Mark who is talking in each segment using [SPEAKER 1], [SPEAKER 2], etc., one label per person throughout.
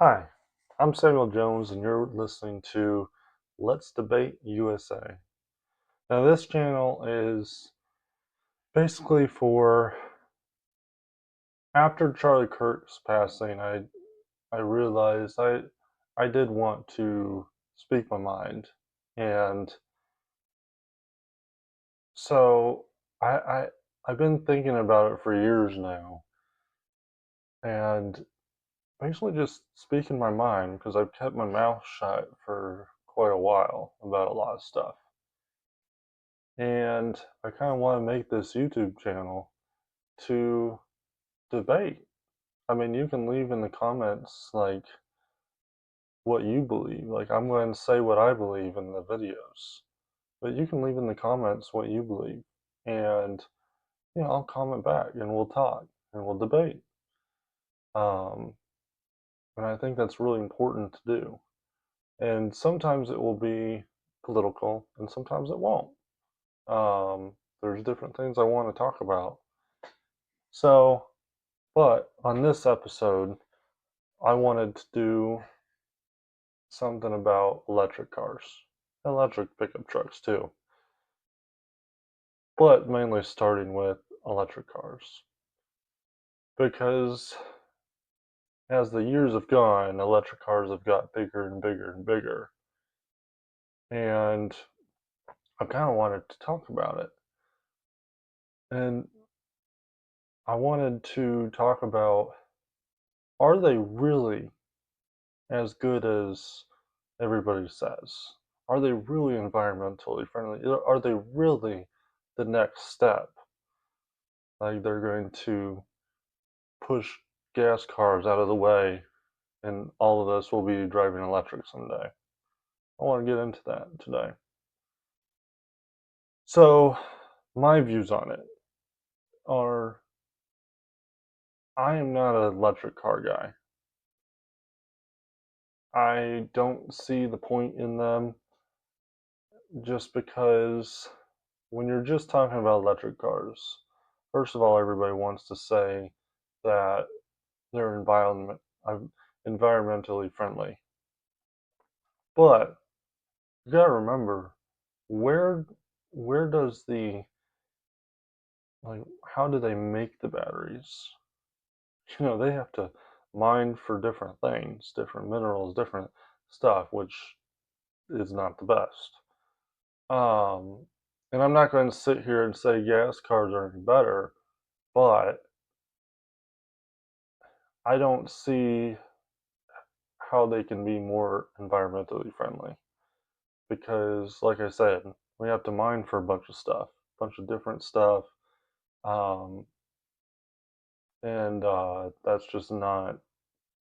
[SPEAKER 1] Hi, I'm Samuel Jones, and you're listening to Let's Debate USA. Now, this channel is basically for after Charlie Kirk's passing. I realized I did want to speak my mind, and so I, I I've been thinking about it for years now, and basically just speaking my mind because I've kept my mouth shut for quite a while about a lot of stuff. And I kind of want to make this YouTube channel to debate. I mean, you can leave in the comments like what you believe. Like, I'm going to say what I believe in the videos, but you can leave in the comments what you believe. And, I'll comment back and we'll talk and we'll debate. Um, and I think that's really important to do. And sometimes it will be political and sometimes it won't. There's different things I want to talk about. So, but on this episode, I wanted to do something about electric cars, electric pickup trucks too, but mainly starting with electric cars. Because as the years have gone, electric cars have got bigger and bigger and bigger. And I kind of wanted to talk about it. And I wanted to talk about, are they really as good as everybody says? Are they really environmentally friendly? Are they really the next step? Like they're going to push gas cars out of the way and all of us will be driving electric someday. I want to get into that today. So, my views on it are I am not an electric car guy. I don't see the point in them just because when you're just talking about electric cars, first of all, everybody wants to say that they're environmentally friendly. But you gotta remember where where does the like how do they make the batteries? They have to mine for different things, different minerals, different stuff, which is not the best. Um, and I'm not going to sit here and say gas cars are any better, but I don't see how they can be more environmentally friendly because, like I said, we have to mine for a bunch of stuff, a bunch of different stuff, um, and that's just not,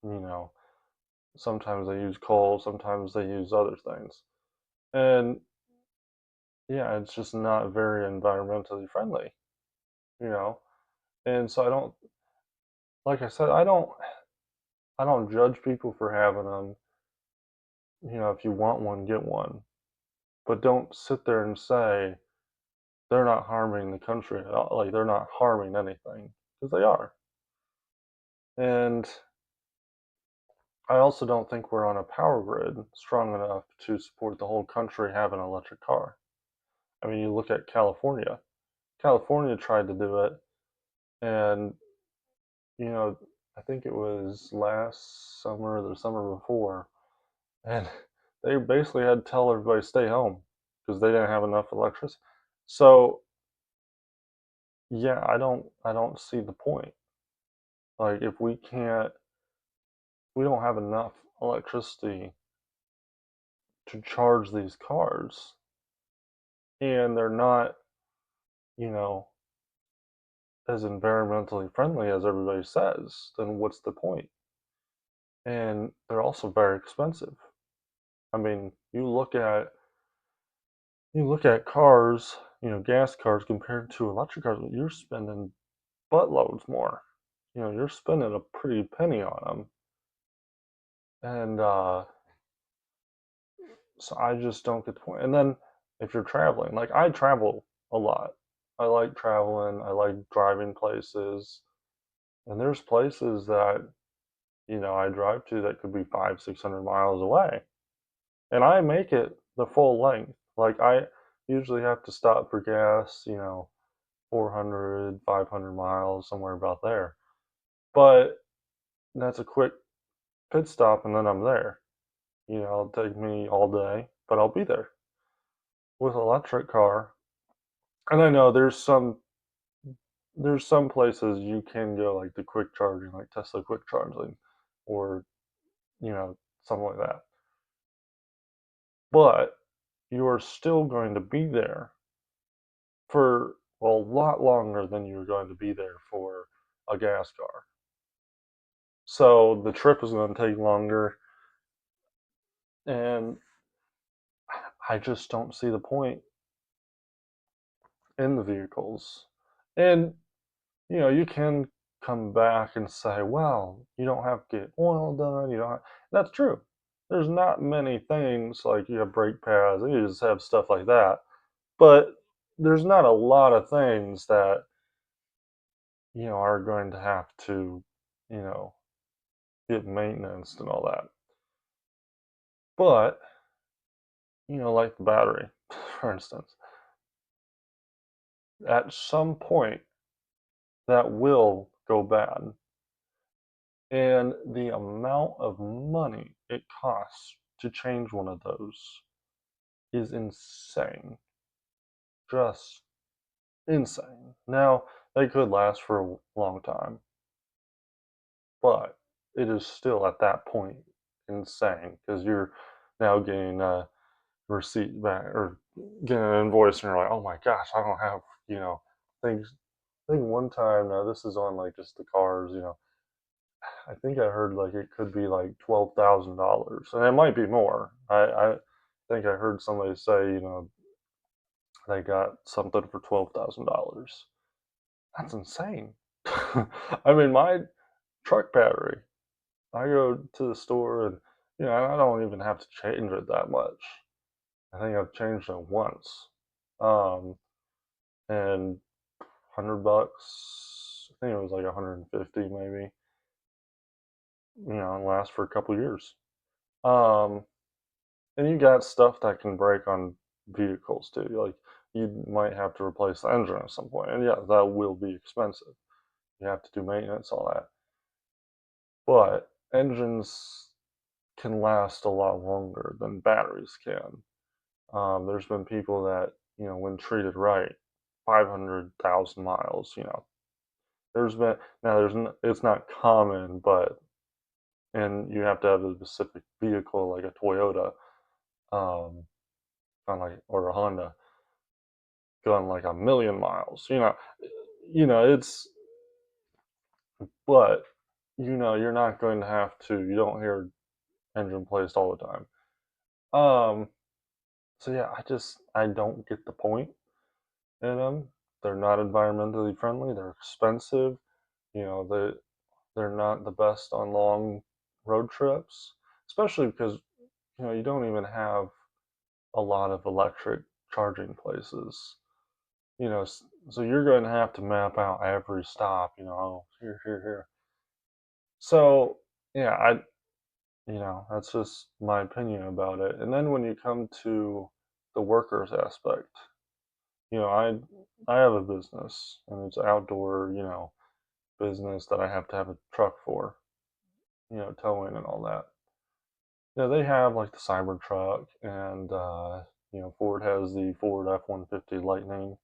[SPEAKER 1] you know. Sometimes they use coal, sometimes they use other things, and yeah, it's just not very environmentally friendly, you know. And so I don't, like I said, I don't judge people for having them. If you want one, get one, but don't sit there and say they're not harming the country at all. Like they're not harming anything because they are. And I also don't think we're on a power grid strong enough to support the whole country having an electric car. I mean, you look at California. California tried to do it, and you know, I think it was last summer or the summer before, and they basically had to tell everybody to stay home because they didn't have enough electricity. So yeah, I don't see the point. Like if we don't have enough electricity to charge these cars, and they're not, you know, as environmentally friendly as everybody says, then what's the point? And they're also very expensive. I mean, you look at cars, gas cars compared to electric cars, you're spending buttloads more. You're spending a pretty penny on them. And so I just don't get the point. And then if you're traveling, like I travel a lot. I like traveling, I like driving places. And there's places that, I drive to that could be 500, 600 miles away. And I make it the full length. Like, I usually have to stop for gas, 400, 500 miles, somewhere about there. But that's a quick pit stop and then I'm there. It'll take me all day, but I'll be there. With electric car, and I know there's some places you can go like the quick charging, like Tesla quick charging, or something like that. But you're still going to be there for a lot longer than you're going to be there for a gas car. So the trip is going to take longer, and I just don't see the point in the vehicles. And you can come back and say, well, you don't have to get oil done. You don't. That's true. There's not many things like you have brake pads. You just have stuff like that. But there's not a lot of things that are going to have to, you know, get maintenance and all that. But like the battery, for instance, at some point that will go bad. And the amount of money it costs to change one of those is insane. Just insane. Now, they could last for a long time, but it is still at that point insane because you're now getting a receipt back or getting an invoice and you're like, oh my gosh, I don't have, things. I think one time, now this is on like just the cars, I think I heard like it could be like $12,000, and it might be more. I think I heard somebody say, they got something for $12,000. That's insane. I mean, my truck battery. I go to the store and I don't even have to change it that much. I think I've changed it once, um, and $100. I think it was like 150 maybe. And lasts for a couple years. Um, And you got stuff that can break on vehicles too. Like you might have to replace the engine at some point, and yeah, that will be expensive. You have to do maintenance, all that. But engines can last a lot longer than batteries can. There's been people that when treated right, 500,000 miles. There's been now it's not common, but and you have to have a specific vehicle like a Toyota, um, kind of like or a Honda gone like a million miles. It's but you're not going to have to. You don't hear engine placed all the time. Um, so yeah, I don't get the point in them. They're not environmentally friendly. They're expensive. They're not the best on long road trips, especially because you don't even have a lot of electric charging places. So you're going to have to map out every stop, oh, here, here, here. So, yeah, that's just my opinion about it. And then when you come to the workers aspect, I have a business and it's outdoor, business that I have to have a truck for, towing and all that. Yeah, they have like the Cybertruck and, Ford has the Ford F-150 Lightning,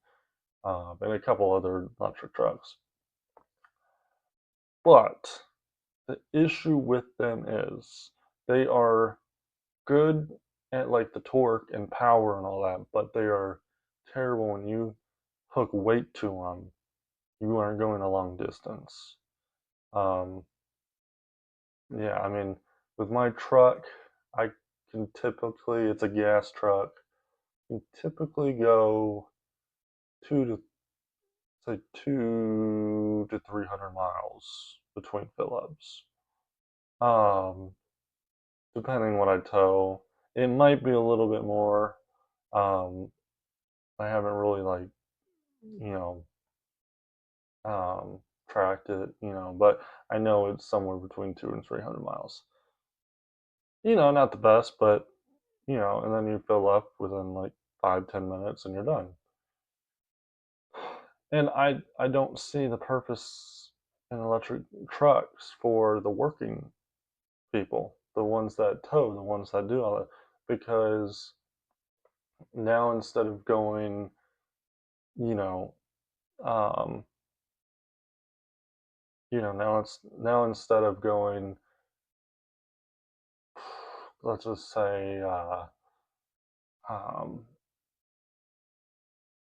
[SPEAKER 1] and a couple other electric trucks. But the issue with them is they are good at like the torque and power and all that, but they are terrible when you hook weight to them. You aren't going a long distance. Um, yeah, I mean, with my truck, I can typically, it's a gas truck, can typically go two to say 2 to 300 miles between fill-ups. Um, Depending what I tow. It might be a little bit more. Um, I haven't really like, you know, um, tracked it, but I know it's somewhere between 200 and 300 miles. Not the best, but and then you fill up within like 5-10 minutes and you're done. And I don't see the purpose in electric trucks for the working people, the ones that tow, the ones that do all that, because now instead of going, you know, um, now instead of going, let's just say, um,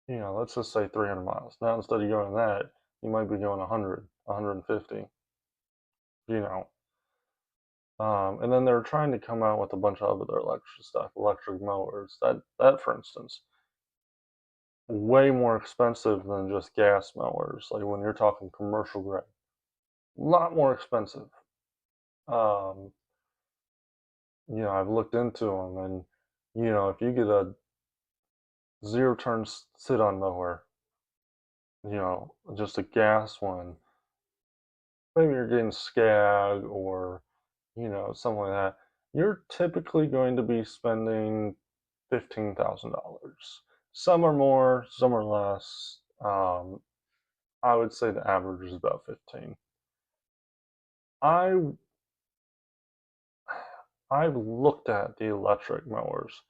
[SPEAKER 1] let's just say 300 miles. Now instead of going that, you might be going 100, 150, you know. And then they're trying to come out with a bunch of other electric stuff, electric mowers. That for instance, way more expensive than just gas mowers. Like when you're talking commercial grade, a lot more expensive. Um, I've looked into them, and if you get a zero turn sit on mower, just a gas one, maybe you're getting Scag or something like that. You're typically going to be spending $15,000. Some are more, some are less. I would say the average is about 15. I I've looked at the electric mowers.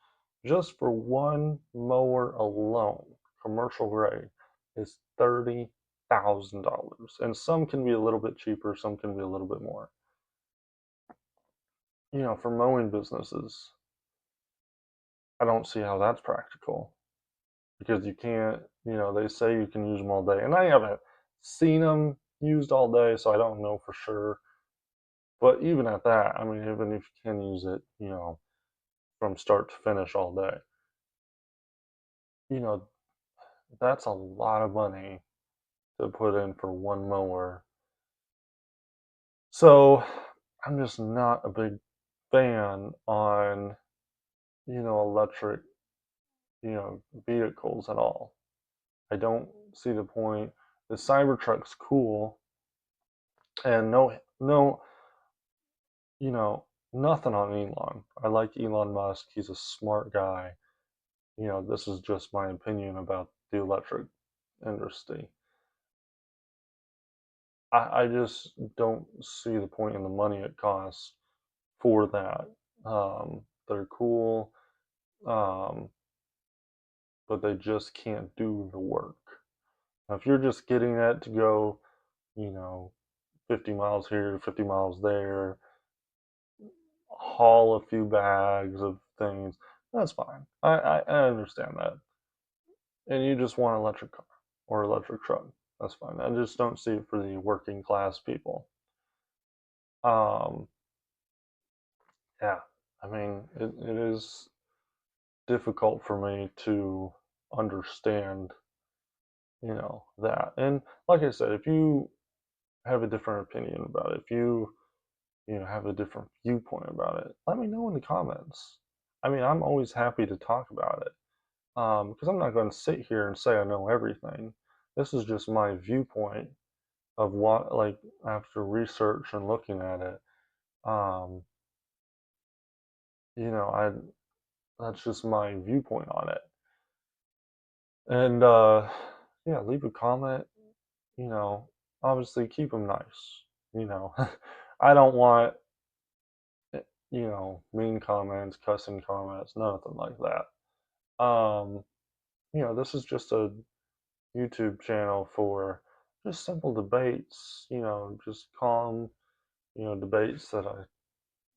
[SPEAKER 1] Just for one mower alone, commercial grade, is $30,000. And some can be a little bit cheaper, some can be a little bit more. For mowing businesses, I don't see how that's practical because you can't, they say you can use them all day. And I haven't seen them used all day, so I don't know for sure. But even at that, I mean, even if you can use it, from start to finish all day, you know, that's a lot of money to put in for one mower. So I'm just not a big fan on, electric, vehicles at all. I don't see the point. The Cybertruck's cool, and no, you know, nothing on Elon. I like Elon Musk. He's a smart guy. This is just my opinion about the electric industry. I just don't see the point in the money it costs for that. They're cool, um, but they just can't do the work. Now, if you're just getting it to go, you know, 50 miles here, 50 miles there, haul a few bags of things, that's fine. I understand that. And you just want an electric car or electric truck, that's fine. I just don't see it for the working class people. Um, yeah, I mean, it is difficult for me to understand, that. And like I said, if you have a different opinion about it, if you, have a different viewpoint about it, let me know in the comments. I mean, I'm always happy to talk about it. Because I'm not going to sit here and say I know everything. This is just my viewpoint of what, like, after research and looking at it. Um, I that's just my viewpoint on it. And yeah, leave a comment. You know, obviously keep them nice. You know, I don't want mean comments, cussing comments, nothing like that. This is just a YouTube channel for just simple debates, just calm, debates that I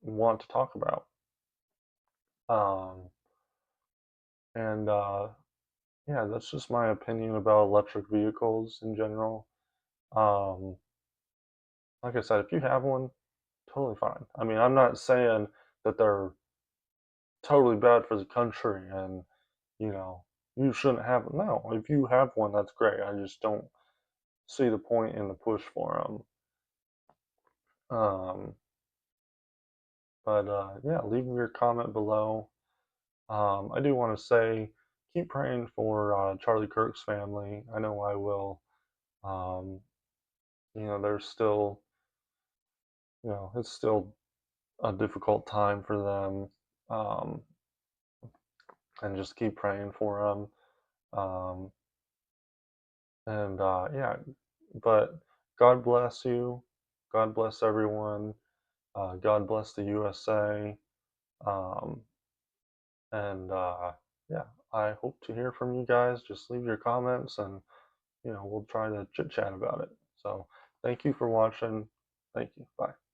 [SPEAKER 1] want to talk about. Um, and yeah, that's just my opinion about electric vehicles in general. Um, like I said, if you have one, totally fine. I mean, I'm not saying that they're totally bad for the country and, you know, you shouldn't have them. No, if you have one, that's great. I just don't see the point in the push for them. But yeah, leave me your comment below. I do want to say, keep praying for Charlie Kirk's family. I know I will. Um, there's still, it's still a difficult time for them, um, and just keep praying for them. And yeah, but God bless you. God bless everyone. God bless the USA. Um, and yeah, I hope to hear from you guys. Just leave your comments, and we'll try to chit chat about it. So thank you for watching. Thank you. Bye.